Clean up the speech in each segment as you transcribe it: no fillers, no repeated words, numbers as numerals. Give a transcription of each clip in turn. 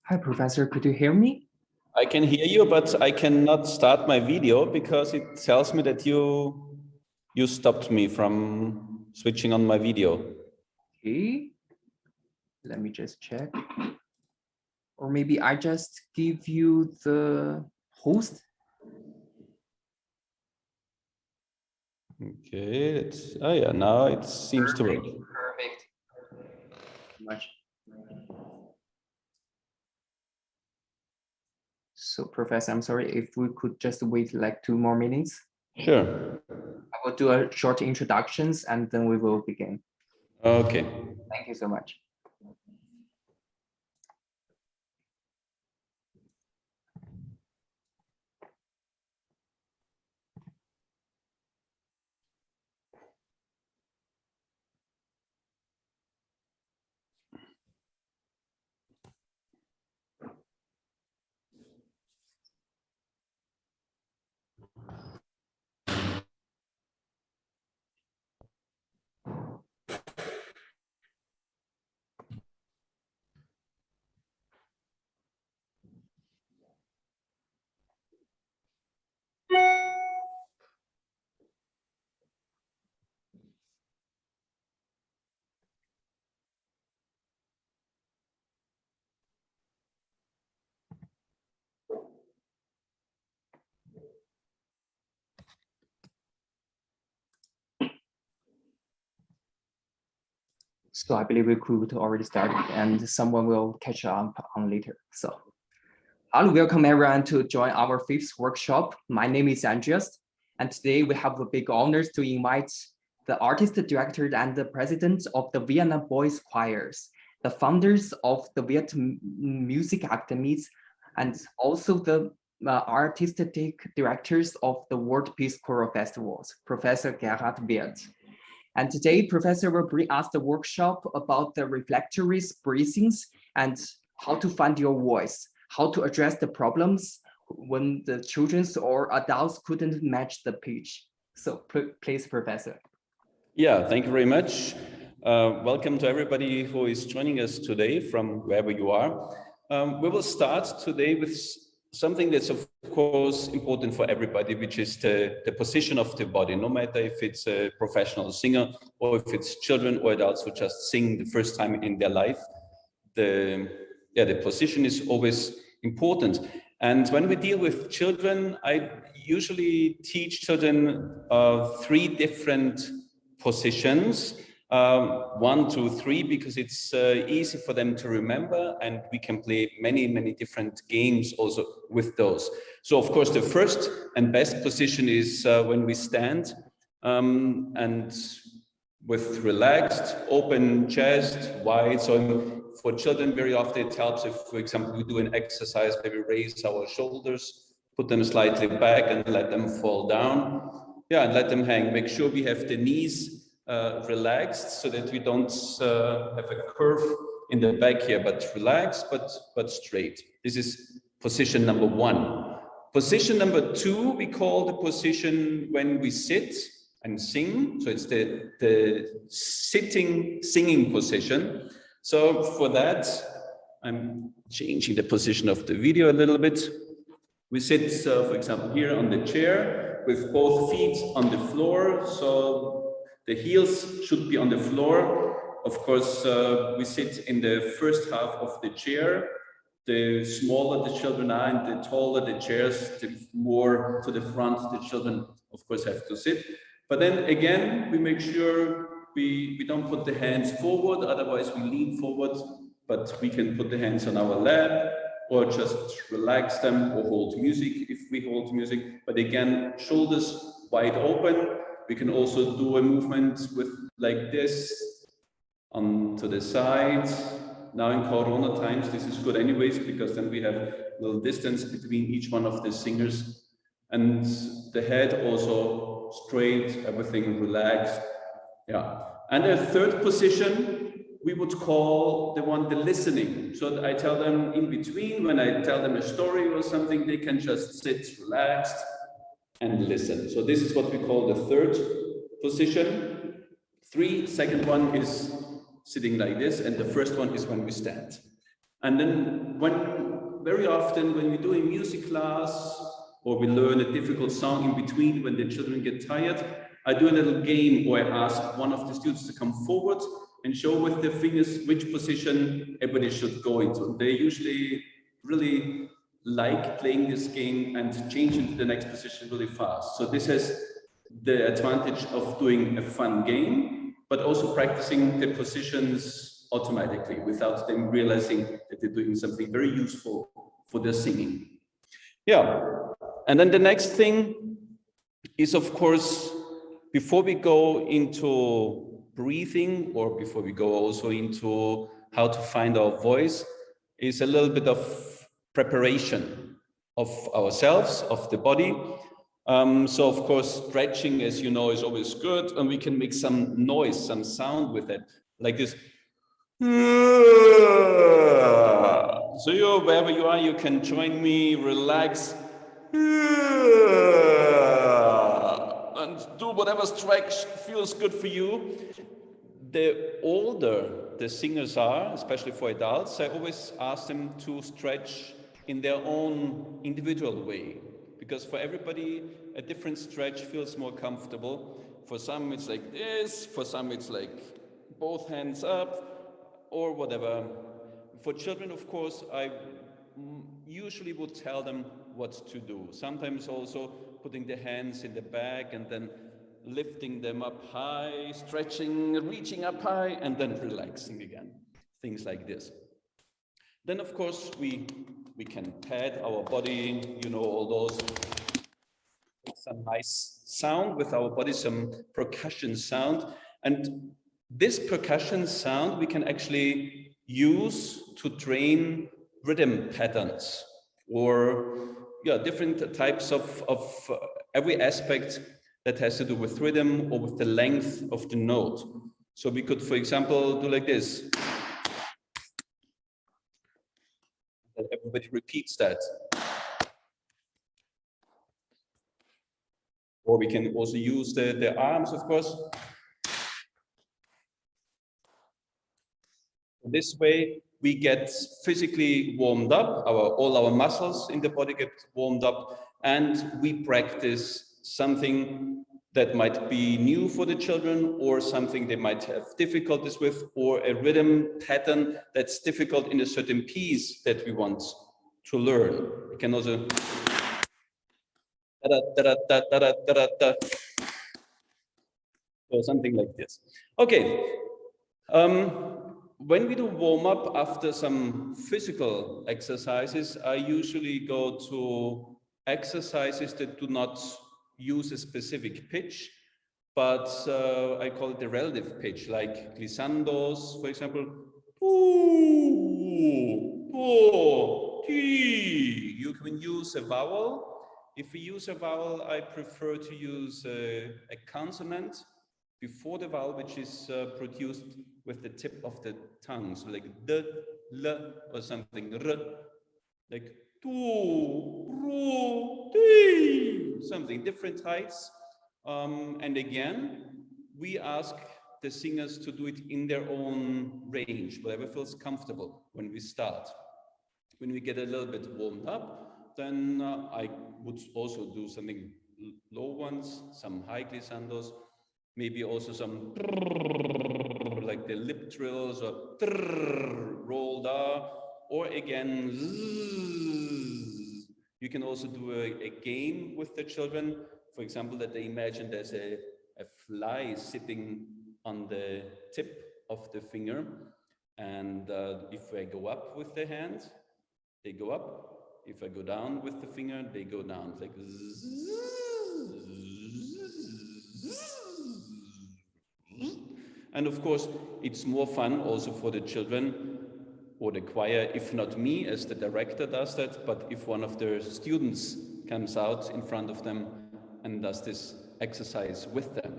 Hi, Professor. Could you hear me? I can hear you, but I cannot start my video because it tells me that you stopped me from switching on my video. Okay. Let me just check. Or maybe I just give you the host. Okay. Oh yeah, now it seems to work. Perfect. Much. So, Professor, I'm sorry if we could just wait like 2 more minutes. Sure. I will do a short introductions and then we will begin. Okay. Thank you so much. So I believe we could already start and someone will catch up on later. So hello, welcome everyone to join our 5th workshop. My name is Andreas, and today we have the big honors to invite the artist director and the president of the Vienna Boys Choirs, the founders of the Wirth Music Academies, and also the artistic directors of the World Peace Choral Festivals, Prof.Gerald Wirth. And today, Professor will bring us the workshop about the reflectory breathings and how to find your voice, how to address the problems when the children or adults couldn't match the pitch. So please, Professor. Yeah, thank you very much. Welcome to everybody who is joining us today from wherever you are. We will start today with something that's of course important for everybody, which is the position of the body, no matter if it's a professional singer or if it's children or adults who just sing the first time in their life. The position is always important. And when we deal with children, I usually teach children 3 different positions. 1, 2, 3, because it's easy for them to remember, and we can play many different games also with those. So of course the first and best position is when we stand and with relaxed, open chest, wide. So for children, very often it helps if, for example, we do an exercise where we raise our shoulders, put them slightly back and let them fall down. Yeah, and let them hang. Make sure we have the knees relaxed so that we don't have a curve in the back here, but relaxed, but straight. This is position number 1. Position number 2, we call the position when we sit and sing. So it's the sitting, singing position. So for that, I'm changing the position of the video a little bit. We sit, for example, here on the chair with both feet on the floor. So the heels should be on the floor. Of course, we sit in the first half of the chair. The smaller the children are and the taller the chairs, the more to the front the children, of course, have to sit. But then again, we make sure we don't put the hands forward, otherwise we lean forward, but we can put the hands on our lap or just relax them or hold music if we hold music. But again, shoulders wide open. We can also do a movement with like this on to the side. Now in Corona times, this is good anyways, because then we have a little distance between each one of the singers. And the head also straight, everything relaxed. Yeah. And a third position, we would call the listening. So I tell them in between, when I tell them a story or something, they can just sit relaxed and listen. So this is what we call the third position. 3, second one is sitting like this, and the first one is when we stand. And then very often when we do a music class or we learn a difficult song in between, when the children get tired, I do a little game where I ask one of the students to come forward and show with their fingers which position everybody should go into. They usually really like playing this game and change into the next position really fast. So this has the advantage of doing a fun game, but also practicing the positions automatically without them realizing that they're doing something very useful for their singing. Yeah, and then the next thing is, of course, before we go into breathing, or before we go also into how to find our voice, is a little bit of preparation of ourselves, of the body. So of course, stretching, as you know, is always good, and we can make some noise, some sound with it, like this. So wherever you are, you can join me, relax, and do whatever stretch feels good for you. The older the singers are, especially for adults, I always ask them to stretch in their own individual way, because for everybody, a different stretch feels more comfortable. For some, it's like this, for some, it's like both hands up, or whatever. For children, of course, I usually would tell them what to do. Sometimes also putting the hands in the bag and then lifting them up high, stretching, reaching up high, and then relaxing again. Things like this. Then, of course, we can pad our body, you know, all those, some nice sound with our body, some percussion sound. And this percussion sound we can actually use to train rhythm patterns, or different types of every aspect that has to do with rhythm or with the length of the note. So we could, for example, do like this. And everybody repeats that. Or we can also use the arms, of course. This way, we get physically warmed up, all our muscles in the body get warmed up, and we practice something that might be new for the children, or something they might have difficulties with, or a rhythm pattern that's difficult in a certain piece that we want to learn. We can also or something like this. Okay. When we do warm up after some physical exercises, I usually go to exercises that do not use a specific pitch, but I call it the relative pitch, like glissandos, for example. You can use a vowel. If we use a vowel, I prefer to use a consonant before the vowel, which is produced with the tip of the tongue, so like d, l, or something, r, like tu, ru, ti, something, different heights. And again, we ask the singers to do it in their own range, whatever feels comfortable when we start. When we get a little bit warmed up, then I would also do something low ones, some high glissandos, maybe also some like the lip trills, or rolled R, or again zzz. You can also do a game with the children, for example, that they imagine there's a fly sitting on the tip of the finger, and if I go up with the hand, they go up. If I go down with the finger, they go down. It's like and of course, it's more fun also for the children or the choir, if not me as the director does that, but if one of the students comes out in front of them and does this exercise with them.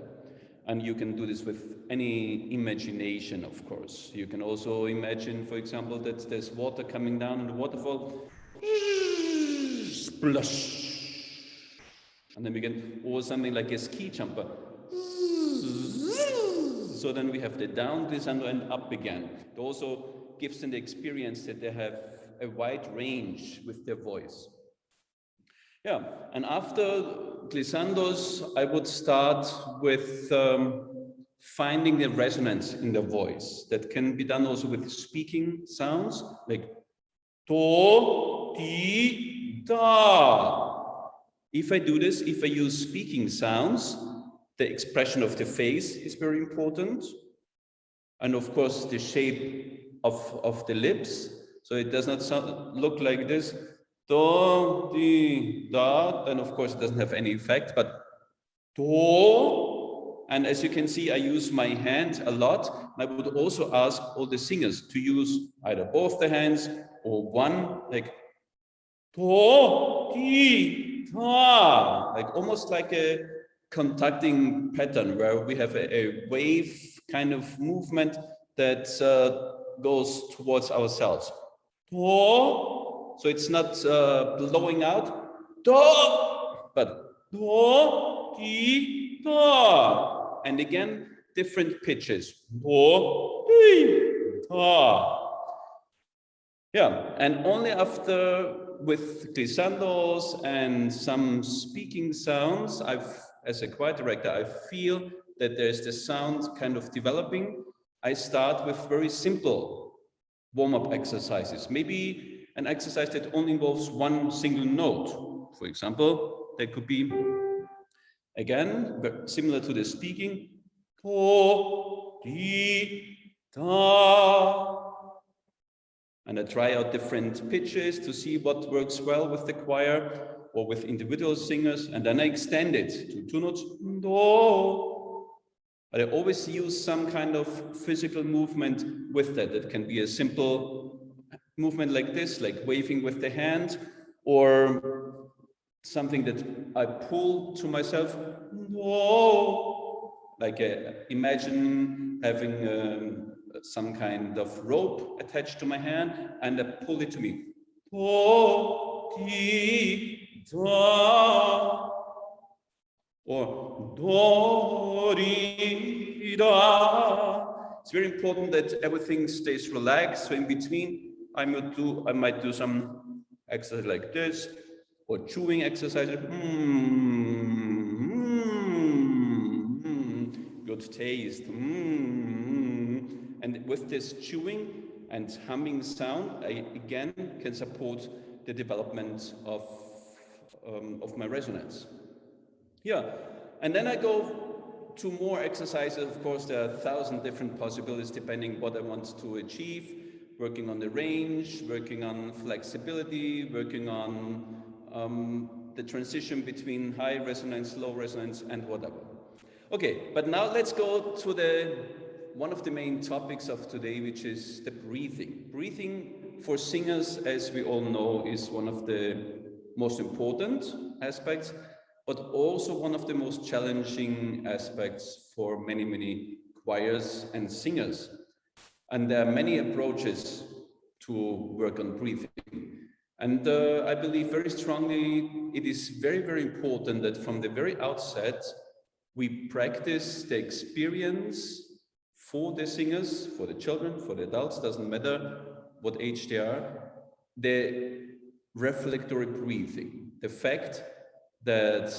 And you can do this with any imagination, of course. You can also imagine, for example, that there's water coming down in the waterfall. Splash. And then we can, or something like a ski jumper. So then we have the down glissando and up again. Also, gives them the experience that they have a wide range with their voice. Yeah, and after glissandos, I would start with finding the resonance in the voice. That can be done also with speaking sounds, like do, di, da. If I do this, if I use speaking sounds, the expression of the face is very important. And of course, the shape of the lips. So it does not look like this. Do, di, da. Then of course it doesn't have any effect, but do. And as you can see, I use my hand a lot. I would also ask all the singers to use either both the hands or one, like do, di, da. Like almost like a conducting pattern where we have a wave kind of movement that goes towards ourselves. Do. So it's not blowing out, do, but do, di, da. And again, different pitches. Do, di, da. Yeah, and only after with glissandos and some speaking sounds, as a choir director, I feel that there's the sound kind of developing. I start with very simple warm-up exercises. Maybe an exercise that only involves one single note. For example, that could be, again, similar to the speaking, do, di, da. And I try out different pitches to see what works well with the choir or with individual singers. And then I extend it to two notes, do. But I always use some kind of physical movement with that. It can be a simple movement like this, like waving with the hand, or something that I pull to myself, do. Like imagine having some kind of rope attached to my hand and I pull it to me. Do, di, da. Or do, di, da. It's very important that everything stays relaxed. So in between, I might do some exercise like this, or chewing exercises. Good taste. And with this chewing and humming sound, I again can support the development of my resonance. Yeah, and then I go to more exercises. Of course, there are 1,000 different possibilities depending what I want to achieve. Working on the range, working on flexibility, working on the transition between high resonance, low resonance, and whatever. Okay, but now let's go to one of the main topics of today, which is the breathing. Breathing for singers, as we all know, is one of the most important aspects, but also one of the most challenging aspects for many, many choirs and singers. And there are many approaches to work on breathing. And I believe very strongly it is very, very important that from the very outset, we practice the experience for the singers, for the children, for the adults, doesn't matter what age they are, the reflectory breathing, the fact that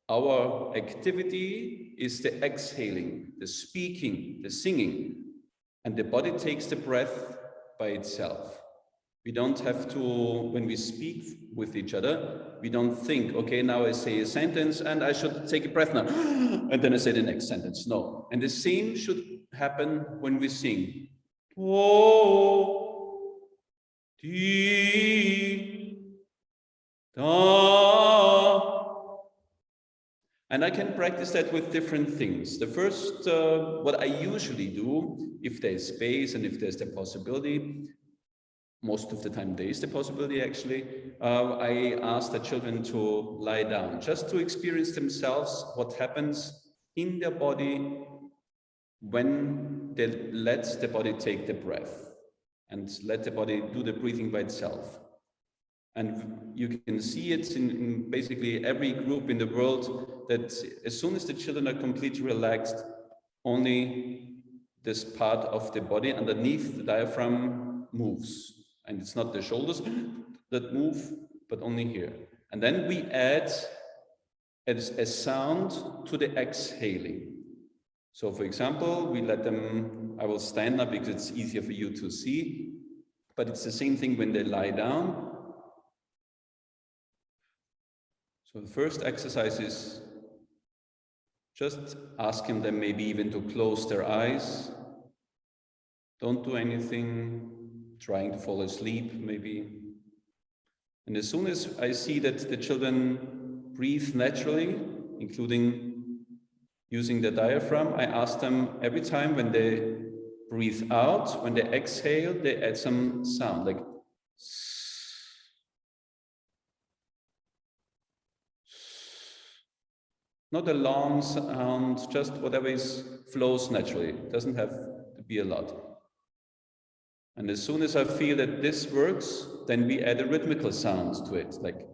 our activity is the exhaling, the speaking, the singing, and the body takes the breath by itself. We don't have to, when we speak with each other, we don't think, okay, now I say a sentence and I should take a breath now, and then I say the next sentence. No. And the same should happen when we sing. Do, di, da. And I can practice that with different things. The first, what I usually do, if there's space and if there's the possibility, most of the time there is the possibility actually, I ask the children to lie down, just to experience themselves what happens in their body when they let the body take the breath and let the body do the breathing by itself. And you can see it in basically every group in the world that as soon as the children are completely relaxed, only this part of the body underneath the diaphragm moves. And it's not the shoulders that move, but only here. And then we add a sound to the exhaling. So for example, we let them, I will stand up because it's easier for you to see, but it's the same thing when they lie down. So the first exercise is just asking them maybe even to close their eyes. Don't do anything, trying to fall asleep maybe. And as soon as I see that the children breathe naturally, including using the diaphragm, I ask them every time when they breathe out, when they exhale, they add some sound like not a long sound, just whatever flows naturally. It doesn't have to be a lot. And as soon as I feel that this works, then we add a rhythmical sound to it, like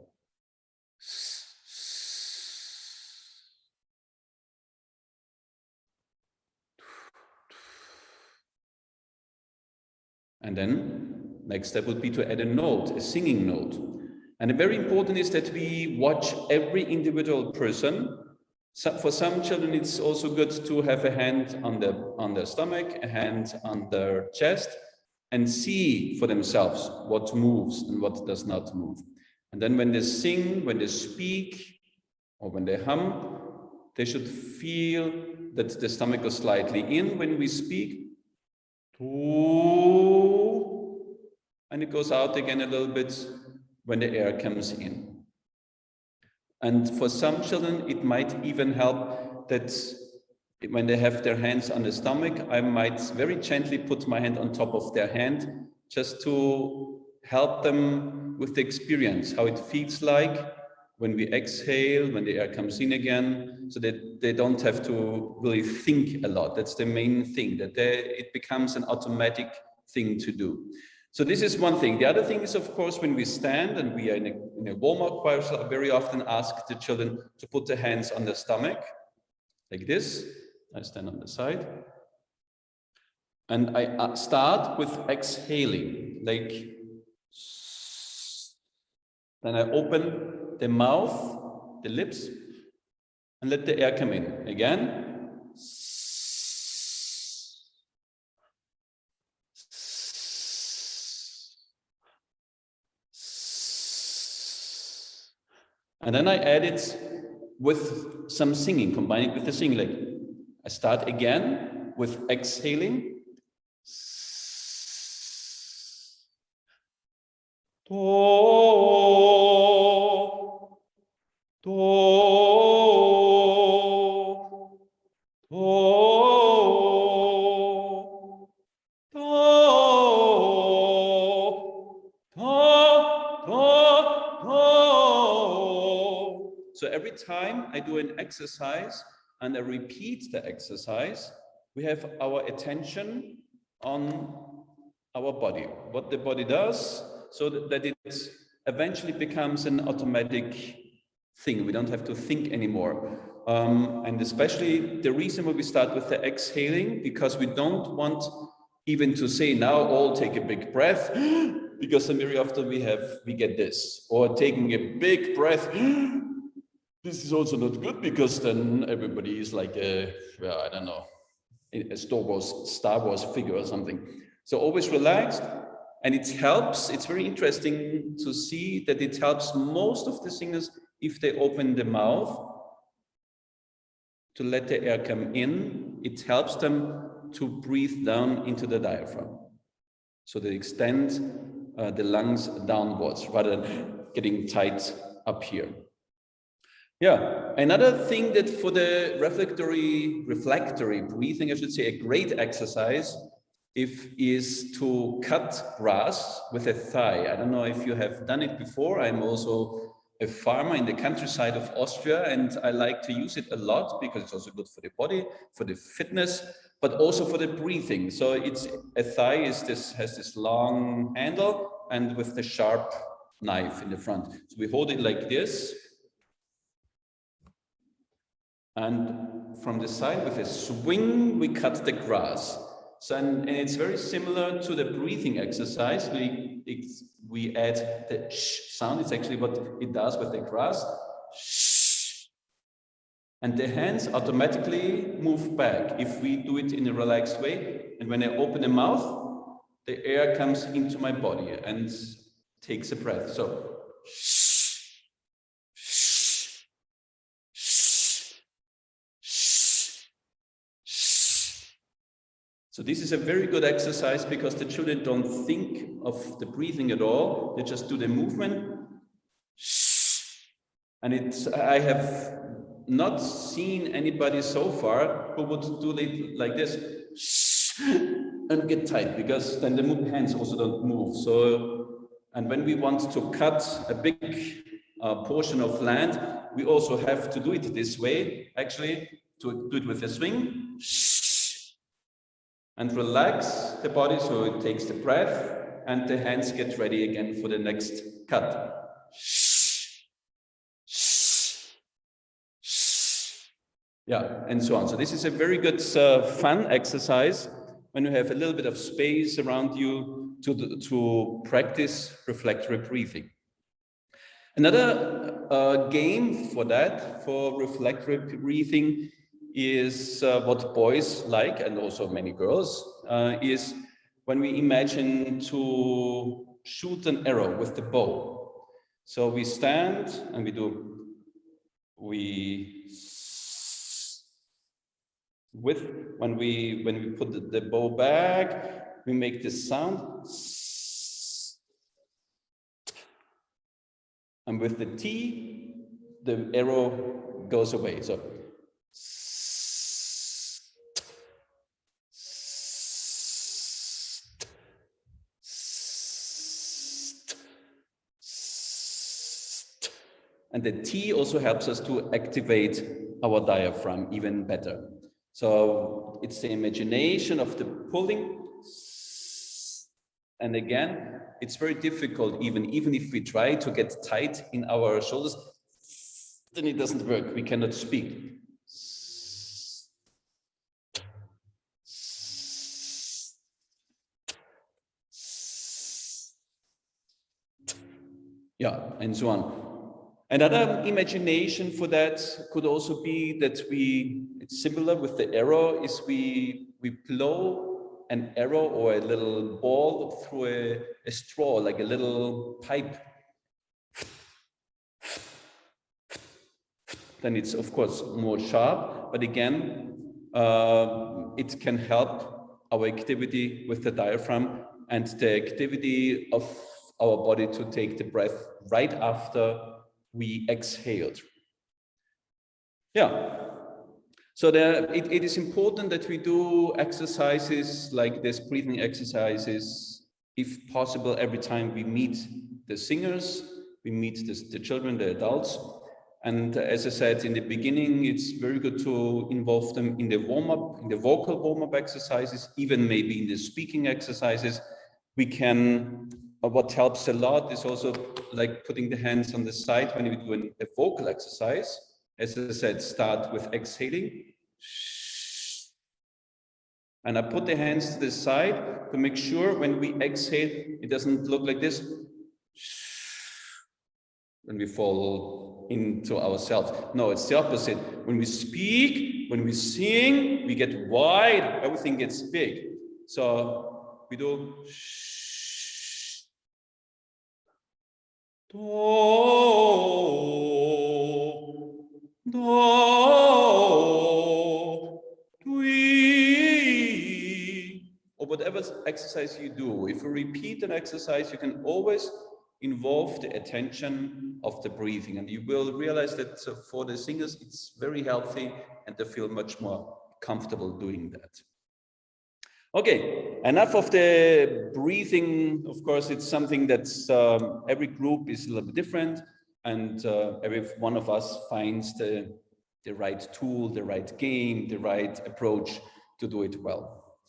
and then next step would be to add a note, a singing note. And very important is that we watch every individual person. So for some children, it's also good to have a hand on their stomach, a hand on their chest, and see for themselves what moves and what does not move. And then when they sing, when they speak, or when they hum, they should feel that the stomach goes slightly in when we speak, and it goes out again a little bit when the air comes in. And for some children, it might even help that when they have their hands on the stomach, I might very gently put my hand on top of their hand just to help them with the experience, how it feels like when we exhale, when the air comes in again, so that they don't have to really think a lot. That's the main thing, that it becomes an automatic thing to do. So this is one thing. The other thing is, of course, when we stand and we are in a warm-up choir, I very often ask the children to put their hands on their stomach, like this. I stand on the side. And I start with exhaling, like, then I open the mouth, the lips, and let the air come in. Again. And then I add it with some singing, combine it with the singing. Like I start again with exhaling. Do, do, do, So every time I do an exercise and I repeat the exercise, we have our attention on our body, what the body does, so that it eventually becomes an automatic thing. We don't have to think anymore. And especially the reason why we start with the exhaling, because we don't want even to say now all take a big breath, because very often we get this, or taking a big breath. This is also not good, because then everybody is like I don't know, a Star Wars figure or something. So always relaxed, and it helps. It's very interesting to see that it helps most of the singers if they open the mouth to let the air come in. It helps them to breathe down into the diaphragm. So they extend the lungs downwards rather than getting tight up here. Yeah, another thing that for the reflectory breathing, I should say, a great exercise is to cut grass with a thigh. I don't know if you have done it before. I'm also a farmer in the countryside of Austria, and I like to use it a lot because it's also good for the body, for the fitness, but also for the breathing. So it's a thigh has this long handle and with the sharp knife in the front. So we hold it like this. And from the side with a swing, we cut the grass. So, and it's very similar to the breathing exercise. We add the sh sound. It's actually what it does with the grass. Sh. And the hands automatically move back if we do it in a relaxed way. And when I open the mouth, the air comes into my body and takes a breath. So, sh, sh, sh, sh, sh. So this is a very good exercise because the children don't think of the breathing at all. They just do the movement. Shh. And I have not seen anybody so far who would do it like this. Shh, and get tight, because then the hands also don't move. So, and when we want to cut a big portion of land, we also have to do it this way, actually, to do it with a swing. Shh, and relax the body so it takes the breath, and the hands get ready again for the next cut. Shh, shh, shh. Yeah, and so on. So this is a very good fun exercise when you have a little bit of space around you to practice reflectory breathing. Another game for that, for reflectory breathing, is what boys like, and also many girls, is when we imagine to shoot an arrow with the bow. So we stand and when we put the bow back, we make this sound. And with the T, the arrow goes away. So, and the T also helps us to activate our diaphragm even better. So it's the imagination of the pulling. And again, it's very difficult, even if we try to get tight in our shoulders, then it doesn't work. We cannot speak. Yeah, and so on. Another imagination for that could also be that it's similar with the arrow, is we blow an arrow or a little ball through a straw, like a little pipe. Then it's of course more sharp, but again, it can help our activity with the diaphragm and the activity of our body to take the breath right after we exhaled. Yeah. So it is important that we do exercises like this, breathing exercises, if possible, every time we meet the singers, we meet the children, the adults. And as I said in the beginning, it's very good to involve them in the warm-up, in the vocal warm-up exercises, even maybe in the speaking exercises. What helps a lot is also like putting the hands on the side when we do a vocal exercise. As I said, start with exhaling. And I put the hands to the side to make sure when we exhale, it doesn't look like this. When we fall into ourselves. No, it's the opposite. When we speak, when we sing, we get wide, everything gets big. So we do do, do, or whatever exercise you do. If you repeat an exercise, you can always involve the attention of the breathing, and you will realize that for the singers it's very healthy and they feel much more comfortable doing that. Okay, enough of the breathing. Of course, it's something that's every group is a little bit different, and every one of us finds the right tool, the right game, the right approach to do it well.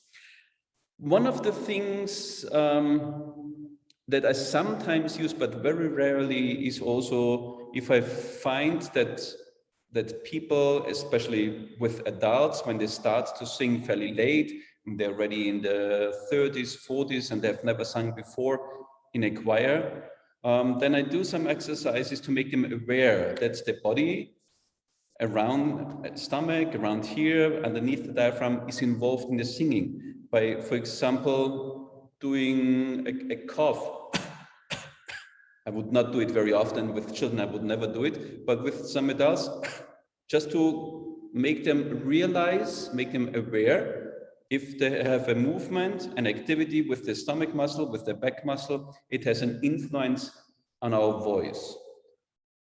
One of the things that I sometimes use, but very rarely, is also if I find that people, especially with adults, when they start to sing fairly late, they're already in the 30s, 40s, and they've never sung before in a choir. Then I do some exercises to make them aware that the body around stomach, around here, underneath the diaphragm is involved in the singing by, for example, doing a cough. I would not do it very often with children, I would never do it, but with some adults, just to make them realize, make them aware, if they have a movement, an activity with the stomach muscle, with the back muscle, it has an influence on our voice.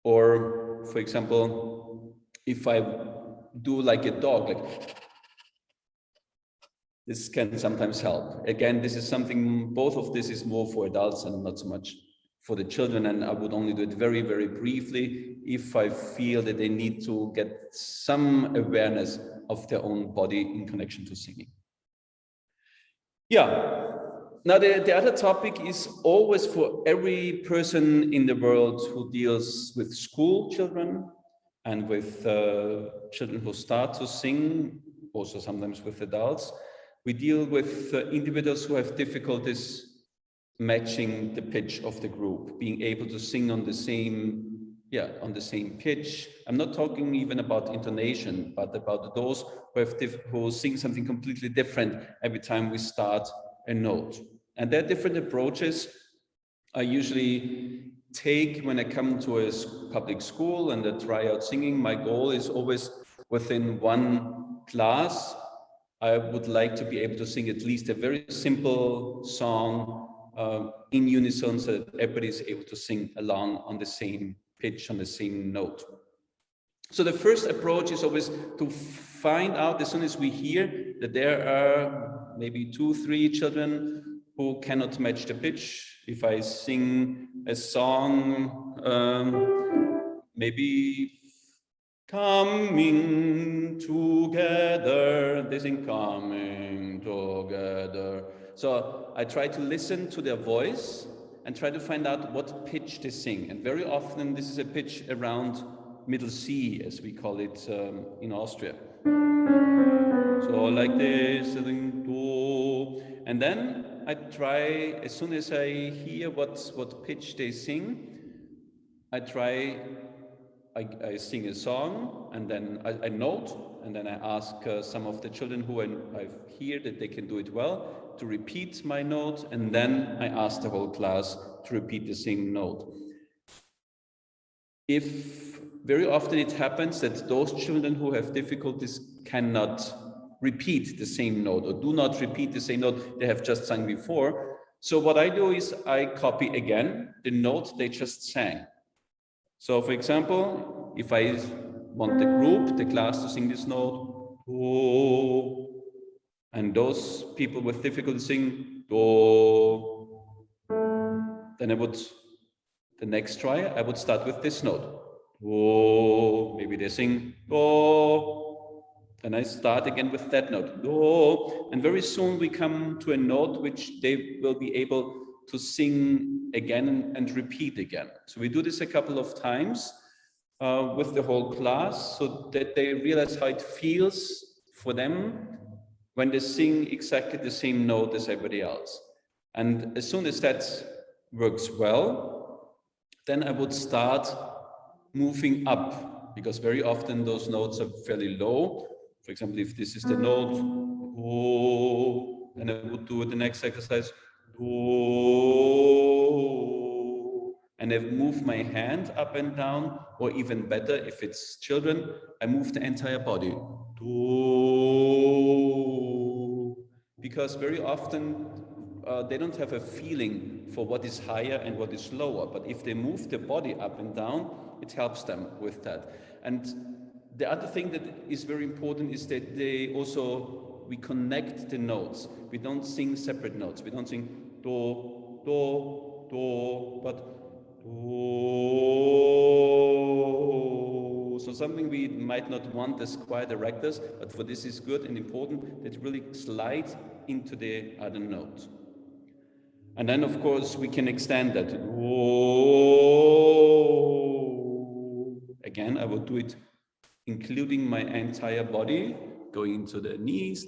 Or, for example, if I do like a dog, like this can sometimes help. Again, this is something, both of this is more for adults and not so much for the children, and I would only do it very, very briefly if I feel that they need to get some awareness of their own body in connection to singing. Yeah. Now, the other topic is always for every person in the world who deals with school children and with children who start to sing, also sometimes with adults. We deal with individuals who have difficulties matching the pitch of the group, being able to sing on the same, on the same pitch. I'm not talking even about intonation, but about those who sing something completely different every time we start a note. And there are different approaches I usually take when I come to a public school and I try out singing. My goal is always within one class, I would like to be able to sing at least a very simple song in unison so that everybody is able to sing along on the same pitch, on the same note. So the first approach is always to find out, as soon as we hear that there are maybe 2, 3 children who cannot match the pitch. If I sing a song, maybe coming together, they sing coming together. So I try to listen to their voice and try to find out what pitch they sing. And very often this is a pitch around middle C, as we call it in Austria. So like this, and then I try, as soon as I hear what pitch they sing, I sing a song, and then I note, and then I ask some of the children who I hear that they can do it well to repeat my note, and then I ask the whole class to repeat the same note. If very often it happens that those children who have difficulties cannot repeat the same note or do not repeat the same note they have just sung before. So what I do is I copy again the note they just sang. So for example, if I want the group, the class to sing this note, do, and those people with difficulty sing do, then the next try, I would start with this note. Do, maybe they sing do, and I start again with that note, do, and very soon we come to a note which they will be able to sing again and repeat again. So we do this a couple of times with the whole class so that they realize how it feels for them when they sing exactly the same note as everybody else. And as soon as that works well, then I would start moving up, because very often those notes are fairly low. For example, if this is the note, do, then I would do the next exercise, do, and I move my hand up and down, or even better, if it's children, I move the entire body, do, because very often they don't have a feeling for what is higher and what is lower, but if they move the body up and down, it helps them with that. And the other thing that is very important is that we connect the notes. We don't sing separate notes. We don't sing do, do, do, but do. So something we might not want as choir directors, but for this is good and important, that really slide into the other note. And then, of course, we can extend that. Again, I will do it including my entire body, going into the knees,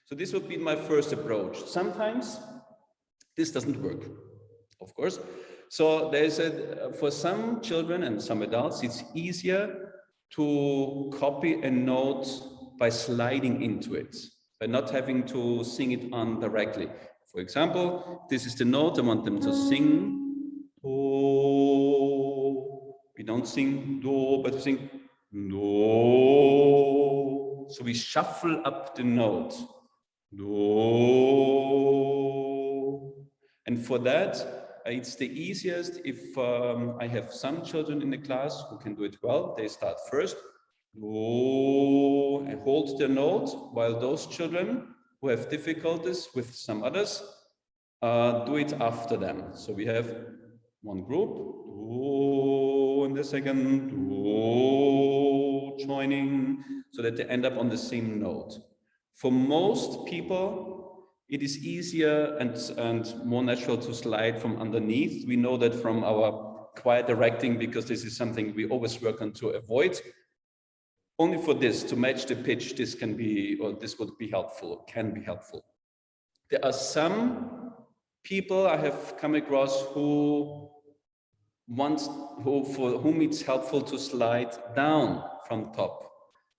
So this would be my first approach. Sometimes this doesn't work, of course. So there's for some children and some adults, it's easier to copy a note by sliding into it, by not having to sing it on directly. For example, this is the note I want them to sing. Do. We don't sing do, but we sing do. So we shuffle up the note. Do. And for that, it's the easiest if I have some children in the class who can do it well. They start first, do, and hold their note, while those children who have difficulties with some others do it after them. So we have one group, do, and the second, do, joining, so that they end up on the same note. For most people, it is easier and more natural to slide from underneath. We know that from our choir directing, because this is something we always work on to avoid. Only for this, to match the pitch, this can be, or this would be helpful, can be helpful. There are some people I have come across for whom it's helpful to slide down from top.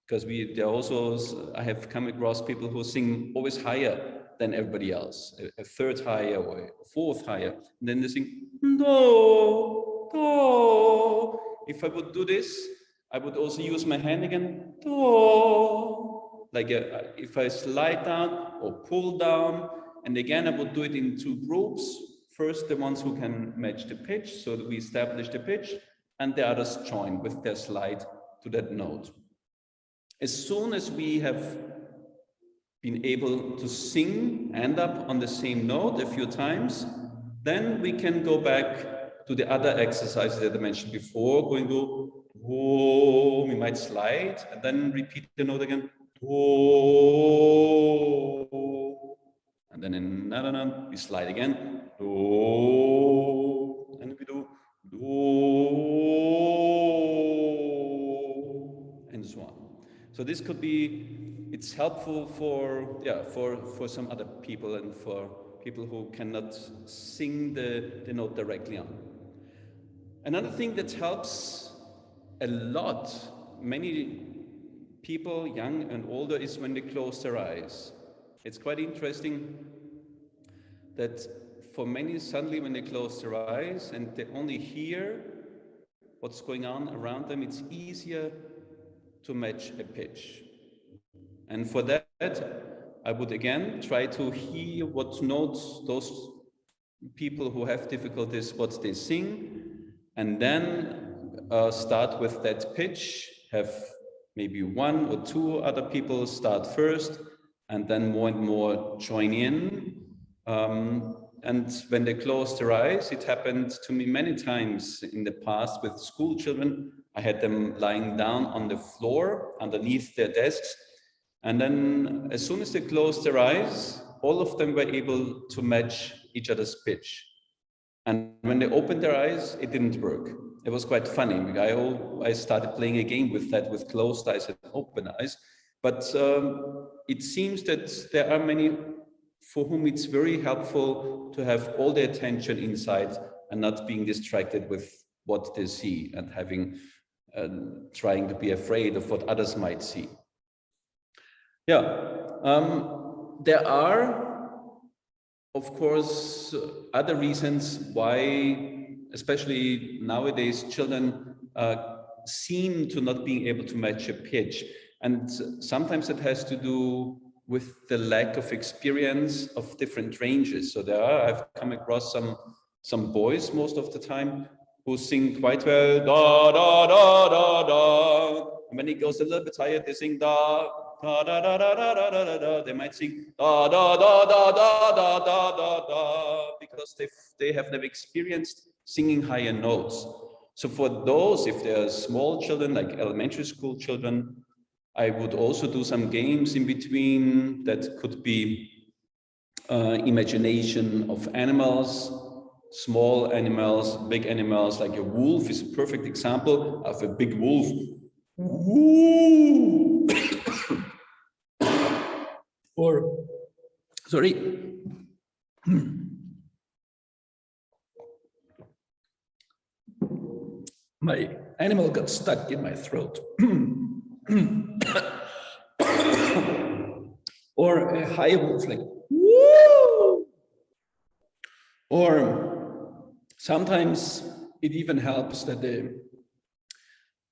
Because I have come across people who sing always higher than everybody else, a third higher or a fourth higher. And then they sing, do, do. If I would do this, I would also use my hand again, do. Like if I slide down or pull down, and again, I would do it in two groups. First, the ones who can match the pitch, so that we establish the pitch, and the others join with their slide to that note. As soon as we have been able to sing, end up on the same note a few times, then we can go back to the other exercises that I mentioned before, going to do, we might slide, and then repeat the note again, do, and then in another note, we slide again, do, and we do, do, and so on. So this could be, it's helpful for some other people and for people who cannot sing the note directly on. Another thing that helps a lot, many people, young and older, is when they close their eyes. It's quite interesting that for many, suddenly when they close their eyes and they only hear what's going on around them, it's easier to match a pitch. And for that, I would again try to hear what notes those people who have difficulties, what they sing, and then start with that pitch, have maybe one or two other people start first, and then more and more join in. And when they close their eyes, it happened to me many times in the past with school children. I had them lying down on the floor underneath their desks. And then as soon as they closed their eyes, all of them were able to match each other's pitch. And when they opened their eyes, it didn't work. It was quite funny. I started playing a game with that, with closed eyes and open eyes. But it seems that there are many for whom it's very helpful to have all their attention inside and not being distracted with what they see and trying to be afraid of what others might see. There are, of course, other reasons why, especially nowadays, children seem to not being able to match a pitch. And sometimes it has to do with the lack of experience of different ranges. So I've come across some boys most of the time who sing quite well, da, da, da, da, da. And when it goes a little bit higher, they sing da, da, da, da, da, da, da, da, da. They might sing da, da, da, da, da, da, da, da, da, because they have never experienced singing higher notes. So for those, if they're small children, like elementary school children, I would also do some games in between that could be imagination of animals, small animals, big animals, like a wolf is a perfect example of a big wolf. Ooh. Or, sorry. My animal got stuck in my throat. Or a high wolf, like, woo! Or sometimes it even helps that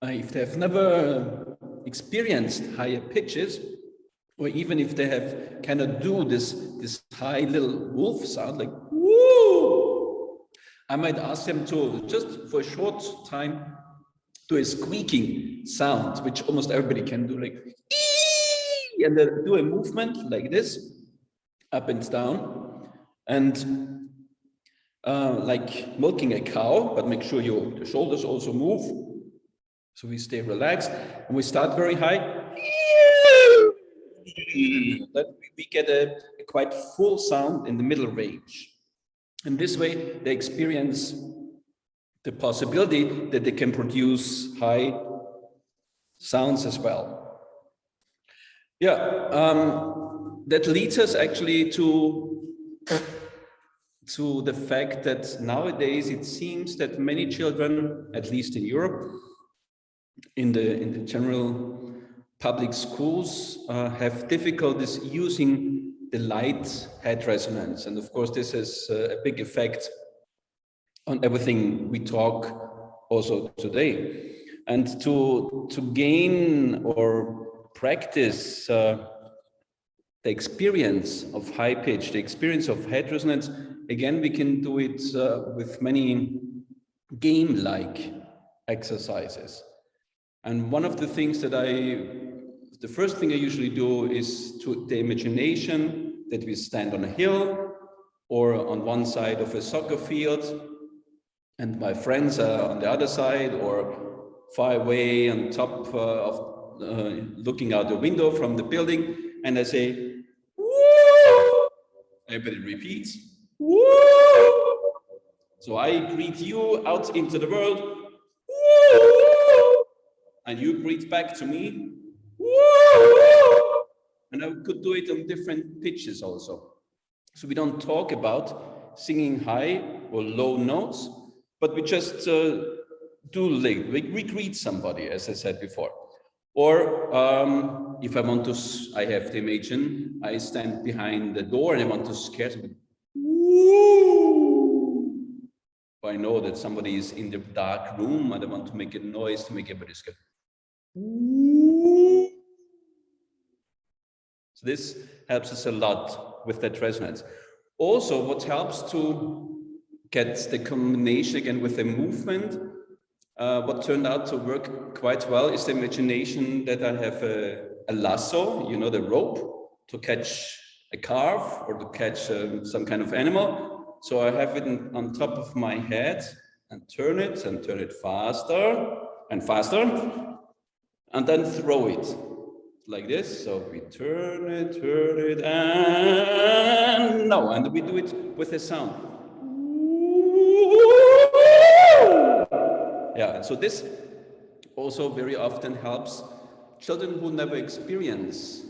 if they have never experienced higher pitches, or even if they have cannot do this high little wolf sound, like woo, I might ask them to just for a short time do a squeaking sound, which almost everybody can do, like ee! And then do a movement like this, up and down, and like milking a cow, but make sure the shoulders also move. So we stay relaxed and we start very high. That we get a quite full sound in the middle range. And this way they experience the possibility that they can produce high sounds as well. Yeah, that leads us actually to the fact that nowadays it seems that many children, at least in Europe, in the general public schools, have difficulties using the light head resonance. And of course, this has a big effect on everything we talk also today. And to gain or practice the experience of high pitch, the experience of head resonance, again, we can do it with many game-like exercises. And one of the things that the first thing I usually do is the imagination that we stand on a hill or on one side of a soccer field and my friends are on the other side or far away on top of looking out the window from the building, and I say, woo! Everybody repeats, woo! So I greet you out into the world, woo! And you greet back to me, woo! And I could do it on different pitches also. So we don't talk about singing high or low notes, but we just do like, we greet somebody, as I said before. Or if I want to, I have to imagine, I stand behind the door and I want to scare somebody. Woo! I know that somebody is in the dark room and I want to make a noise to make everybody scared. Woo! So this helps us a lot with that resonance. Also, what helps to get the combination again with the movement, what turned out to work quite well is the imagination that I have a lasso, you know, the rope to catch a calf or to catch some kind of animal. So I have it on top of my head and turn it faster and faster, and then throw it like this. So we turn it, and no, and we do it with a sound. Yeah, and so this also very often helps children who never experience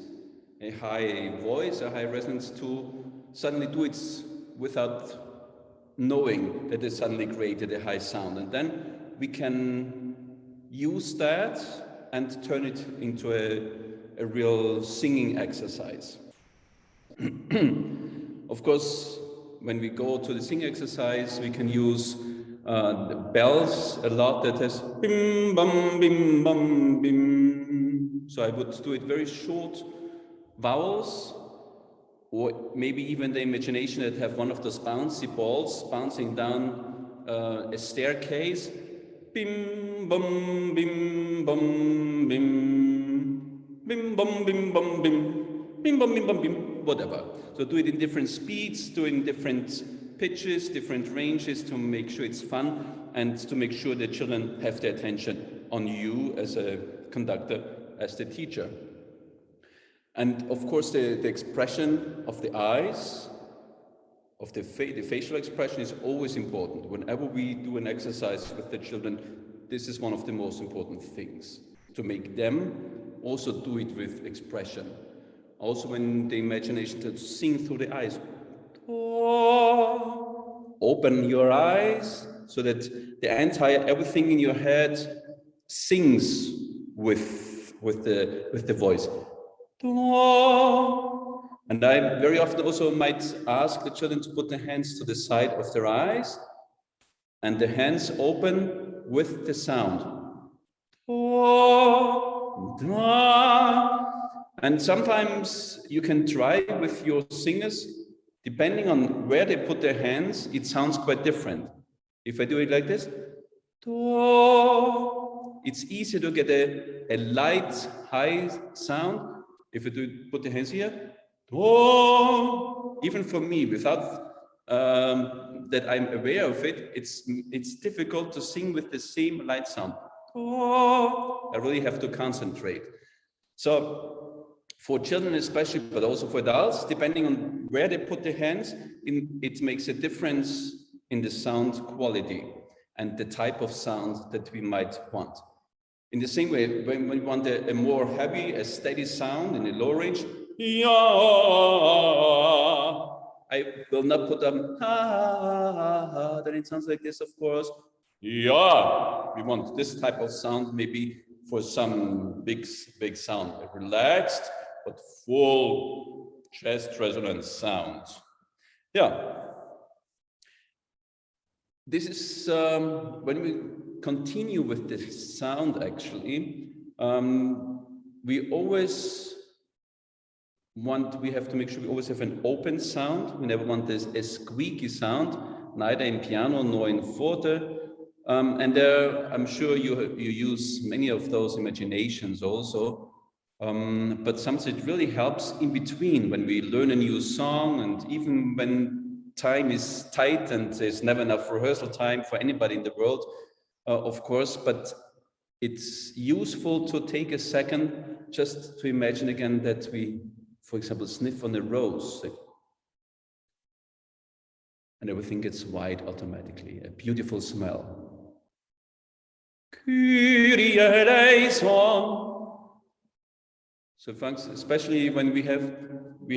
a high voice, a high resonance, to suddenly do it without knowing that they suddenly created a high sound. And then we can use that and turn it into a real singing exercise. Of course, when we go to the singing exercise, we can use the bells a lot that has bim, bum, bim, bum, bim. So I would do it very short vowels, or maybe even the imagination that have one of those bouncy balls bouncing down a staircase. Bim, bum, bim, bum, bim. Bim, bum, bim, bum, bim. Bim, bum, bim, bum, bim. Whatever. So do it in different speeds, doing different pitches, different ranges to make sure it's fun and to make sure that children have their attention on you as a conductor, as the teacher. And of course, the expression of the eyes, of the facial expression is always important. Whenever we do an exercise with the children, this is one of the most important things. to make them also do it with expression. Also when the imagination to sing through the eyes. Open your eyes so that the entire everything in your head sings with the voice. And I very often also might ask the children to put their hands to the side of their eyes and the hands open with the sound. And sometimes you can try with your singers, depending on where they put their hands, it sounds quite different. If I do it like this, it's easier to get a light, high sound. If I do put the hands here, even for me, without that I'm aware of it, it's difficult to sing with the same light sound. I really have to concentrate. So for children especially, but also for adults, depending on where they put their hands, it makes a difference in the sound quality and the type of sound that we might want. In the same way, when we want a more heavy, a steady sound in a low range, I will not put them, then it sounds like this, of course. We want this type of sound, maybe for some big sound, a relaxed but full chest resonance sound. This is when we continue with the sound, actually, we have to make sure we always have an open sound. We never want this a squeaky sound, neither in piano nor in forte. And there, I'm sure you use many of those imaginations also. But sometimes it really helps in between when we learn a new song, and even when time is tight and there's never enough rehearsal time for anybody in the world, of course, but it's useful to take a second just to imagine again that we, for example, sniff on a rose and everything gets white automatically, a beautiful smell. Kyrie eleison. So especially when we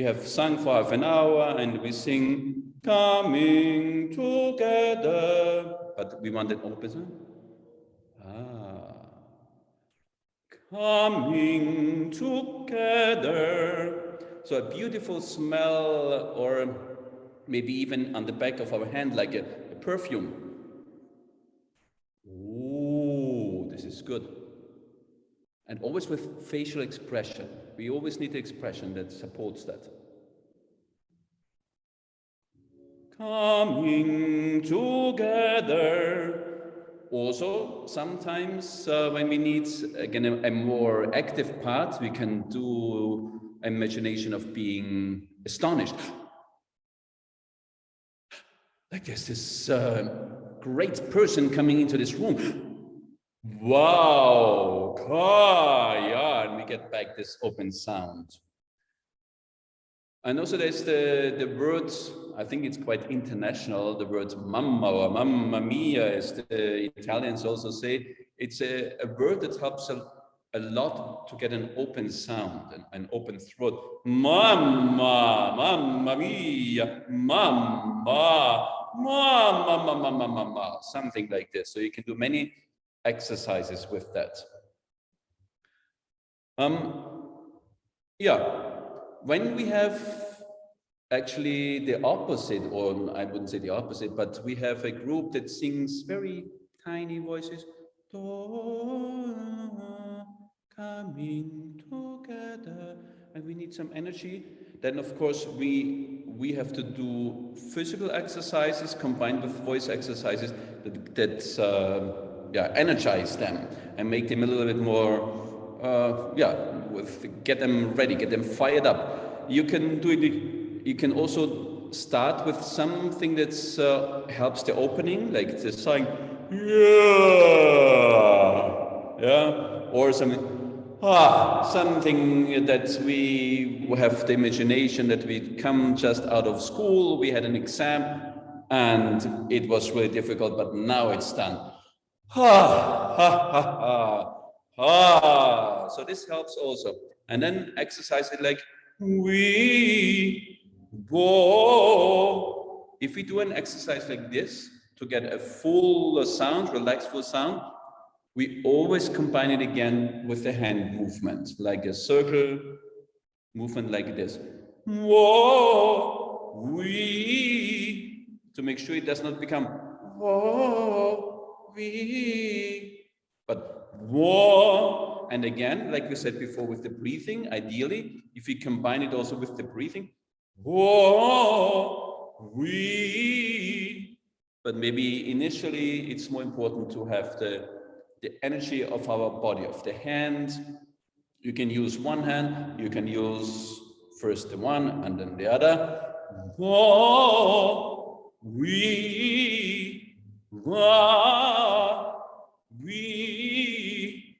have sung for half an hour and we sing coming together, but we want an open sound. Coming together. So a beautiful smell, or maybe even on the back of our hand, like a perfume. Ooh, this is good. And always with facial expression. We always need the expression that supports that. Coming together. Also, sometimes when we need, again, a more active part, we can do imagination of being astonished. Like there's this great person coming into this room. Wow, and we get back this open sound. And also there's the word, I think it's quite international, the word mamma or mamma mia, as the Italians also say. It's a word that helps a lot to get an open sound, an open throat. Mamma, mamma mia, mamma, mamma, mamma, mamma, something like this. So you can do many exercises with that. When we have actually the opposite, or I wouldn't say the opposite, but we have a group that sings very tiny voices, coming together, and we need some energy, then of course we have to do physical exercises combined with voice exercises that energize them and make them a little bit more get them ready, get them fired up. You can do it. You can also start with something that helps the opening, like the song, or something. Something that we have the imagination that we come just out of school. We had an exam, and it was really difficult, but now it's done. ha. So this helps also. And then exercise it like we go. If we do an exercise like this to get a full sound, relaxed full sound, we always combine it again with the hand movement, like a circle movement like this. Whoa, we, to make sure it does not become whoa, we, but whoa. And again, like we said before with the breathing, ideally, if we combine it also with the breathing, whoa, we. But maybe initially it's more important to have the energy of our body, of the hand. You can use one hand, you can use first the one and then the other. Whoa, we,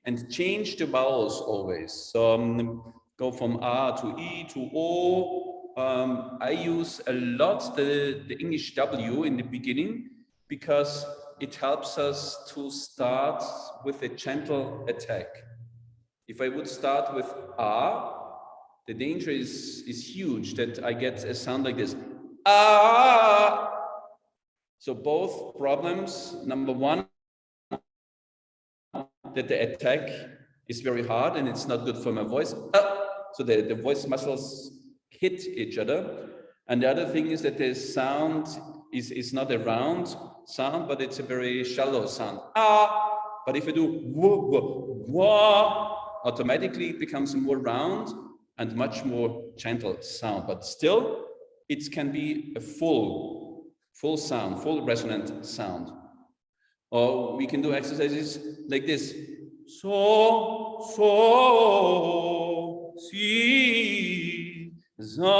and change the vowels always. So go from A to E to O. I use a lot the English W in the beginning because it helps us to start with a gentle attack. If I would start with A, the danger is huge that I get a sound like this. Ah! So both problems. Number one, that the attack is very hard and it's not good for my voice. So the voice muscles hit each other. And the other thing is that the sound is not a round sound, but it's a very shallow sound. Ah! But if I do wah, automatically it becomes a more round and much more gentle sound. But still, it can be a full sound, full resonant sound. Or we can do exercises like this. So, si, za.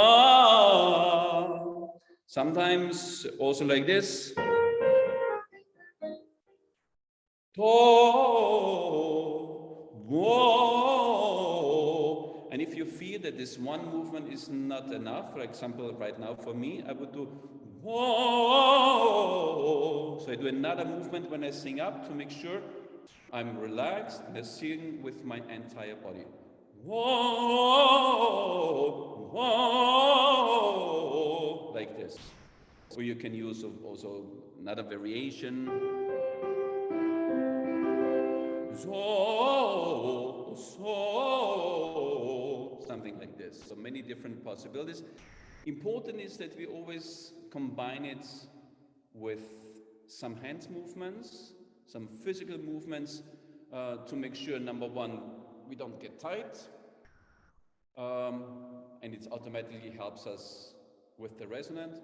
Sometimes also like this. To, wo. And if you feel that this one movement is not enough, for example, right now for me, I would do whoa. So I do another movement when I sing up to make sure I'm relaxed and I sing with my entire body. Whoa, whoa, like this. Or you can use also another variation. So, something like this. So many different possibilities. Important is that we always combine it with some hand movements, some physical movements to make sure, number one, we don't get tight, and it automatically helps us with the resonant.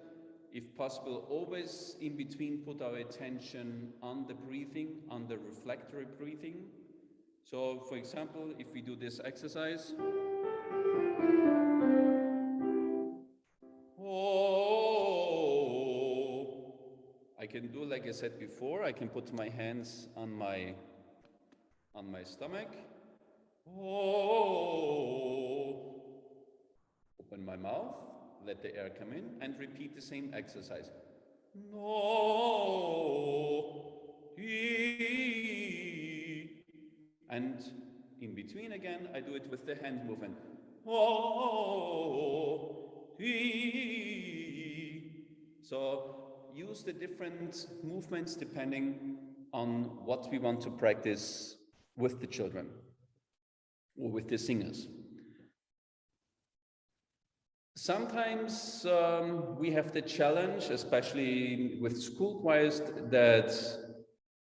If possible, always in between put our attention on the breathing, on the reflectory breathing. So, for example, if we do this exercise, I can do like I said before, I can put my hands on my stomach. Open my mouth, let the air come in, and repeat the same exercise. And in between again, I do it with the hand movement. So use the different movements depending on what we want to practice with the children or with the singers. Sometimes we have the challenge, especially with school choirs, that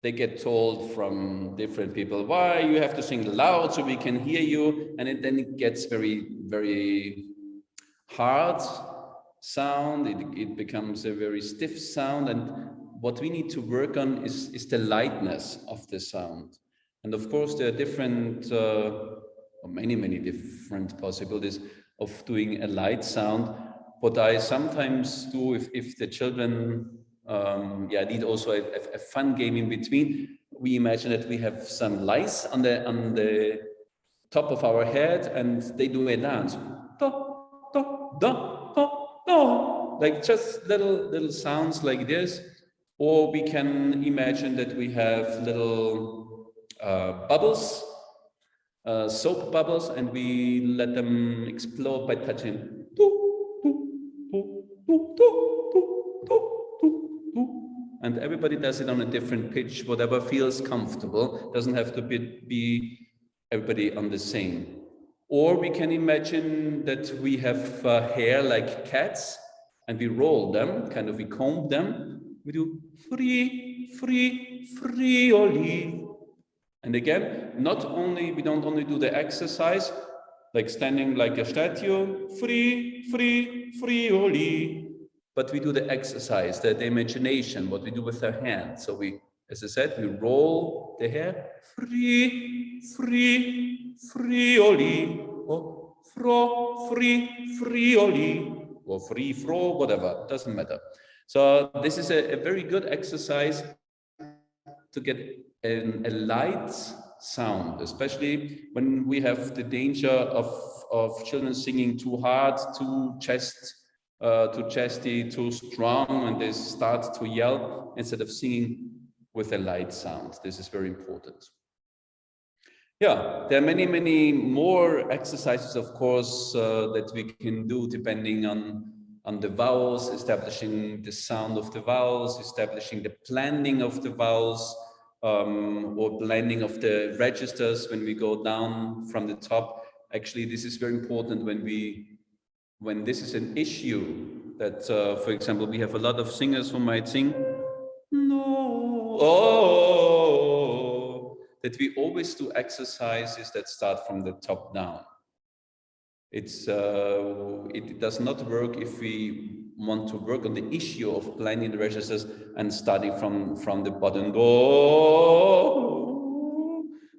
they get told from different people, why you have to sing loud so we can hear you, and then it gets very, very hard sound. It becomes a very stiff sound, and what we need to work on is the lightness of the sound. And of course, there are different, or many different possibilities of doing a light sound. What I sometimes do, if the children need also a fun game in between, we imagine that we have some lice on the top of our head, and they do a dance. Do, do, do, do, do. Like just little sounds like this. Or we can imagine that we have little bubbles soap bubbles, and we let them explode by touching. And everybody does it on a different pitch, whatever feels comfortable. Doesn't have to be everybody on the same. Or we can imagine that we have hair like cats, and we roll them, we comb them. We do frioli. And again, we don't only do the exercise, like standing like a statue, frioli, but we do the exercise, the imagination, what we do with our hands. So we, as I said, we roll the hair, frioli, or frioli, or fro, whatever, doesn't matter. So this is a very good exercise to get a light sound, especially when we have the danger of children singing too hard, too chesty, too strong, and they start to yell instead of singing with a light sound. This is very important. Yeah, there are many more exercises, of course, that we can do depending on the vowels, establishing the sound of the vowels, establishing the blending of the vowels, or blending of the registers when we go down from the top. Actually, this is very important when this is an issue that, for example, we have a lot of singers who might sing, no, oh, that we always do exercises that start from the top down. It does not work if we want to work on the issue of blending the registers and starting from the bottom. Oh,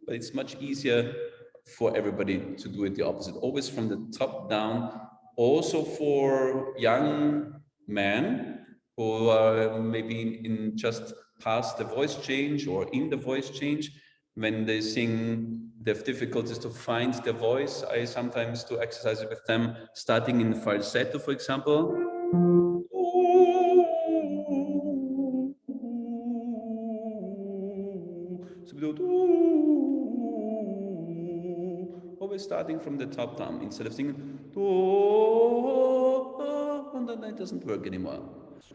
but it's much easier for everybody to do it the opposite, always from the top down. Also for young men who are maybe in just past the voice change or in the voice change, when they sing, they have difficulties to find their voice. I sometimes do exercises with them, starting in falsetto, for example. So we do always starting from the top down instead of singing, and then it doesn't work anymore.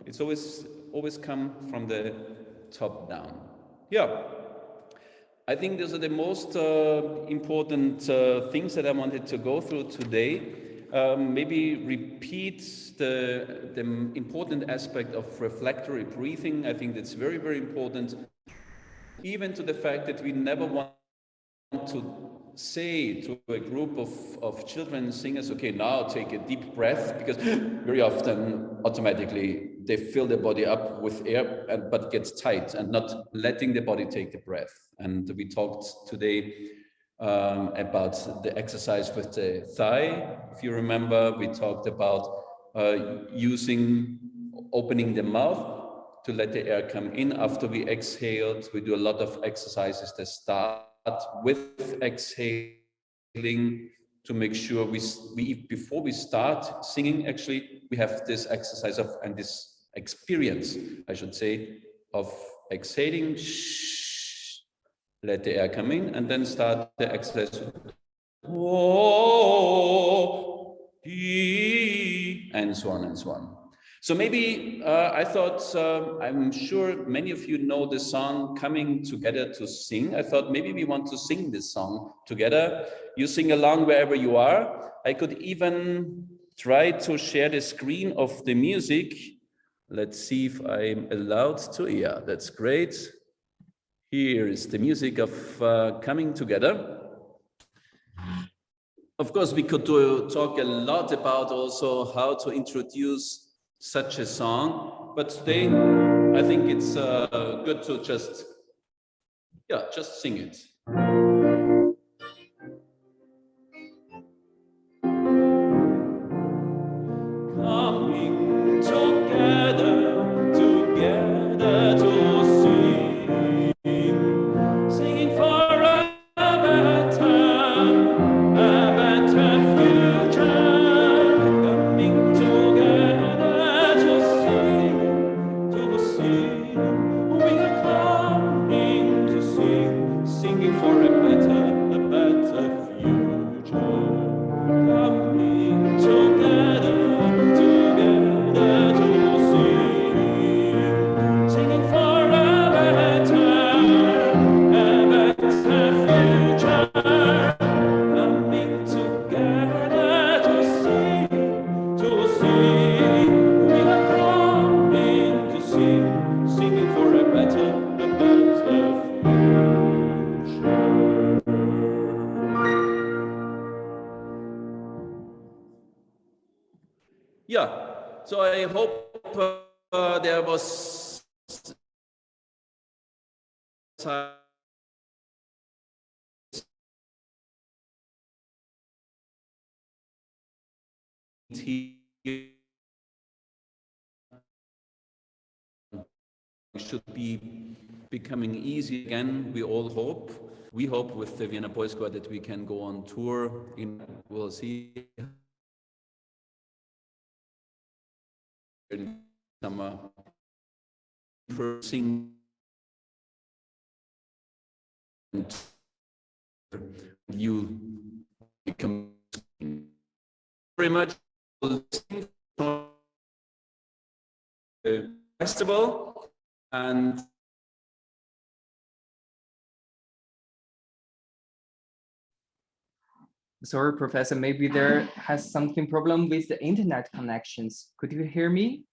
It's always come from the top down. Yeah. I think those are the most important things that I wanted to go through today. Maybe repeat the important aspect of reflectory breathing. I think that's very, very important, even to the fact that we never want to say to a group of children singers, okay, now take a deep breath, because very often automatically they fill their body up with air, but gets tight, and not letting the body take the breath. And we talked today about the exercise with the thigh. If you remember, we talked about opening the mouth to let the air come in after we exhaled. We do a lot of exercises that start with exhaling, to make sure we before we start singing, actually, we have this exercise and this experience, I should say, of exhaling, let the air come in, and then start the exercise. And so on and so on. So maybe I thought, I'm sure many of you know the song Coming Together to Sing. I thought maybe we want to sing this song together. You sing along wherever you are. I could even try to share the screen of the music. Let's see if I'm allowed to. Yeah, that's great. Here is the music of Coming Together. Of course, we could talk a lot about also how to introduce such a song, but today I think it's good to just sing it. Coming together to sing, singing for a better future. Coming together to sing, we are coming to sing, singing for a better Yeah, so I hope there was should be becoming easy again. We all hope. We hope with the Vienna Boy Squad that we can go on tour. We'll see. In summer, you become very much festival and Sorry, Professor, maybe there has something problem with the internet connections. Could you hear me?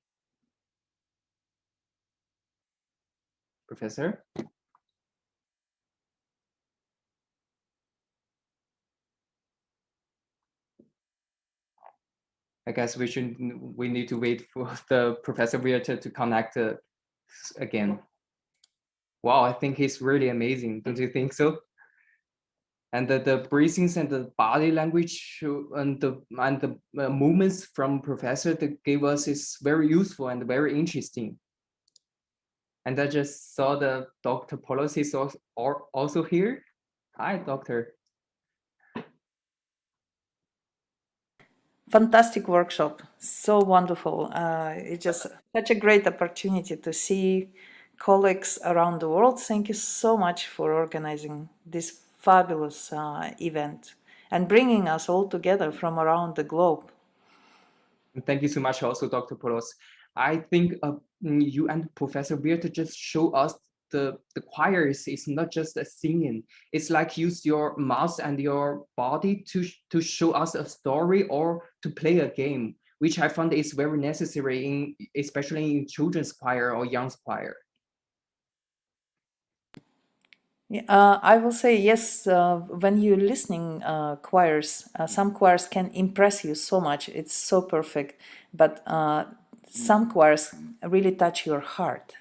Professor? I guess we need to wait for the Professor Wirth to connect again. Wow, I think he's really amazing. Don't you think so? And the breathings and the body language and the movements from Professor that gave us is very useful and very interesting. And I just saw the Dr. Polos is also here. Hi, Doctor. Fantastic workshop, so wonderful. It's just such a great opportunity to see colleagues around the world. Thank you so much for organizing this fabulous event and bringing us all together from around the globe. Thank you so much also, Dr. Polos. I think you and Professor Wirth just show us the choirs is not just a singing. It's like use your mouth and your body to show us a story or to play a game, which I found is very necessary especially in children's choir or young choir. I will say yes, when you're listening choirs, some choirs can impress you so much, it's so perfect, but some choirs really touch your heart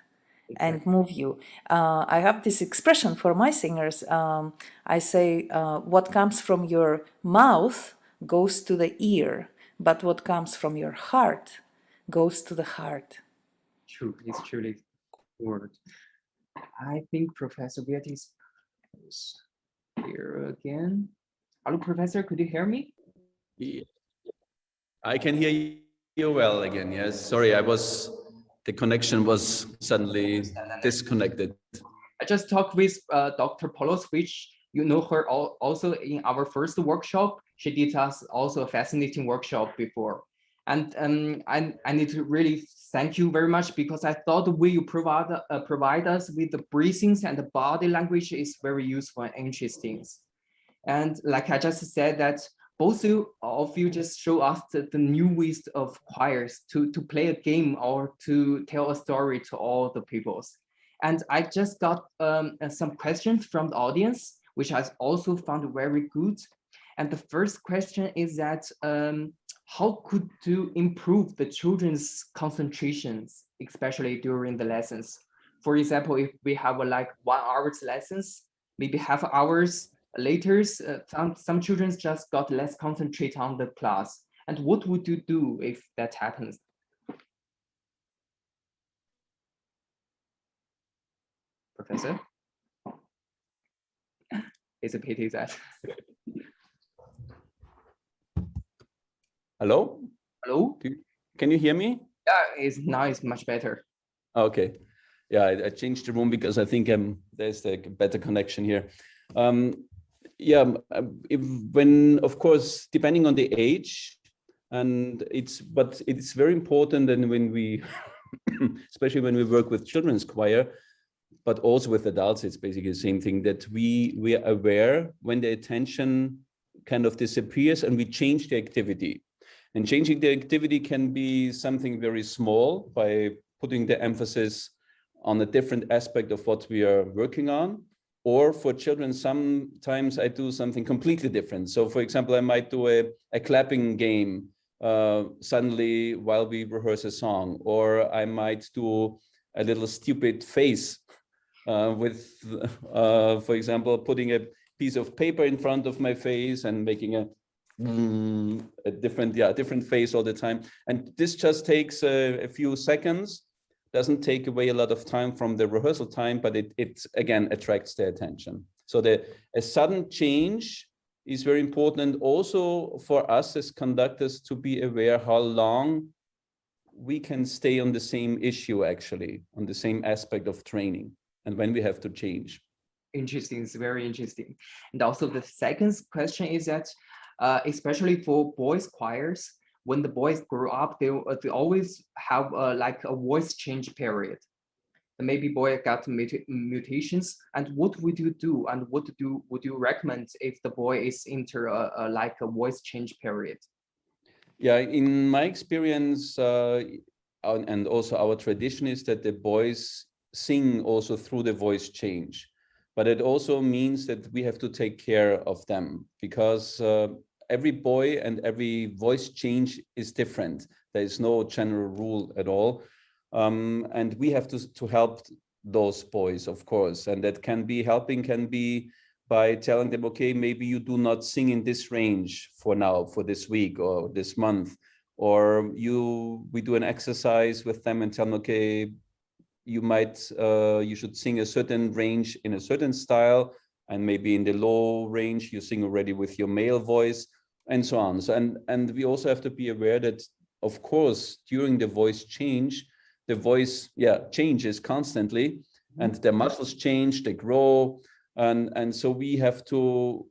and move you. I have this expression for my singers. I say, what comes from your mouth goes to the ear, but what comes from your heart goes to the heart. True, it's truly word. I think Professor Wirth is here again. Hello, Professor, could you hear me? Yeah. I can hear you well again. Yes, sorry, the connection was suddenly disconnected. I just talked with Dr. Polos, which you know her also in our first workshop. She did us also a fascinating workshop before. And I need to really thank you very much because I thought the way you provide us with the breathings and the body language is very useful and interesting. And like I just said that both of you just show us the new ways of choirs to play a game or to tell a story to all the peoples. And I just got some questions from the audience, which I also found very good. And the first question is that how could you improve the children's concentrations, especially during the lessons? For example, if we have like 1 hour's lessons, maybe half hours later, some children just got less concentrate on the class. And what would you do if that happens? Professor? It's a pity that. Hello? Hello? Can you hear me? Yeah, now it's much better. Okay. Yeah, I changed the room because I think there's a better connection here. When, of course, depending on the age, but it's very important, and when we, especially when we work with children's choir, but also with adults, it's basically the same thing, that we are aware when the attention kind of disappears and we change the activity. And changing the activity can be something very small by putting the emphasis on a different aspect of what we are working on. Or for children, sometimes I do something completely different. So for example, I might do a clapping game suddenly while we rehearse a song, or I might do a little stupid face with, for example, putting a piece of paper in front of my face and making a different face all the time. And this just takes a few seconds, doesn't take away a lot of time from the rehearsal time, but it again attracts their attention. So a sudden change is very important, also for us as conductors to be aware how long we can stay on the same issue, actually, on the same aspect of training, and when we have to change. Interesting, it's very interesting. And also the second question is that, especially for boys choirs, when the boys grow up, they always have like a voice change period. Maybe boy got mutations, and what would you do, and what would you recommend if the boy is into like a voice change period? Yeah, in my experience, and also our tradition is that the boys sing also through the voice change, but it also means that we have to take care of them, because every boy and every voice change is different. There is no general rule at all. And we have to help those boys, of course, and that can be by telling them, okay, maybe you do not sing in this range for now, for this week or this month, or we do an exercise with them and tell them, okay, you should sing a certain range in a certain style, and maybe in the low range you sing already with your male voice, and so on. So and we also have to be aware that, of course, during the voice change, the voice changes constantly, and the muscles change, they grow, and so we have to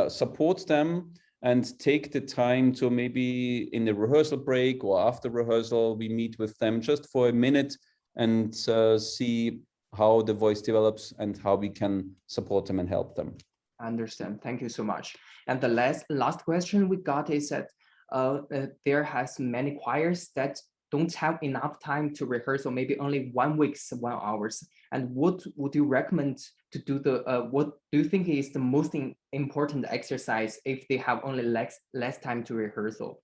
support them and take the time to, maybe in the rehearsal break or after rehearsal, we meet with them just for a minute and see how the voice develops and how we can support them and help them. I understand. Thank you so much. And the last question we got is that there has many choirs that don't have enough time to rehearse, or maybe only 1 week, 1 hours. And what would you recommend to do what do you think is the most important exercise if they have only less time to rehearsal?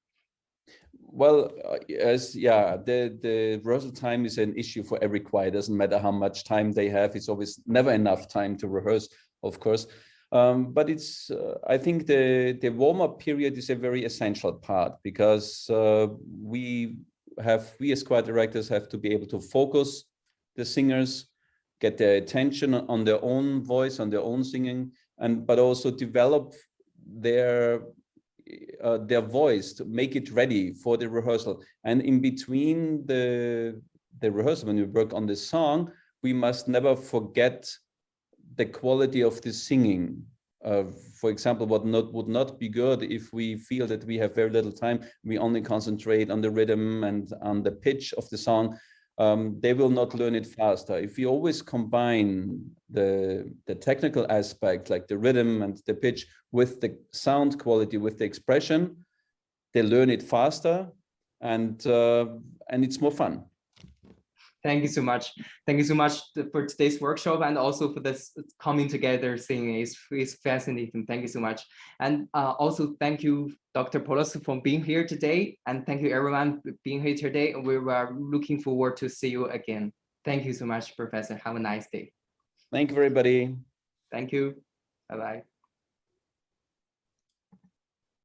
Well, the rehearsal time is an issue for every choir. It doesn't matter how much time they have. It's always never enough time to rehearse, of course. But it's, I think the warm-up period is a very essential part, because we as choir directors have to be able to focus the singers, get their attention on their own voice, on their own singing, but also develop their voice to make it ready for the rehearsal. And in between the rehearsal, when we work on the song, we must never forget the quality of the singing. For example, what would not be good if we feel that we have very little time, we only concentrate on the rhythm and on the pitch of the song, they will not learn it faster. If we always combine the technical aspect, like the rhythm and the pitch, with the sound quality, with the expression, they learn it faster, and it's more fun. Thank you so much. Thank you so much for today's workshop, and also for this coming together thing is fascinating. Thank you so much. And also thank you, Dr. Polos, for being here today. And thank you everyone for being here today. We are looking forward to see you again. Thank you so much, Professor. Have a nice day. Thank you, everybody. Thank you. Bye-bye.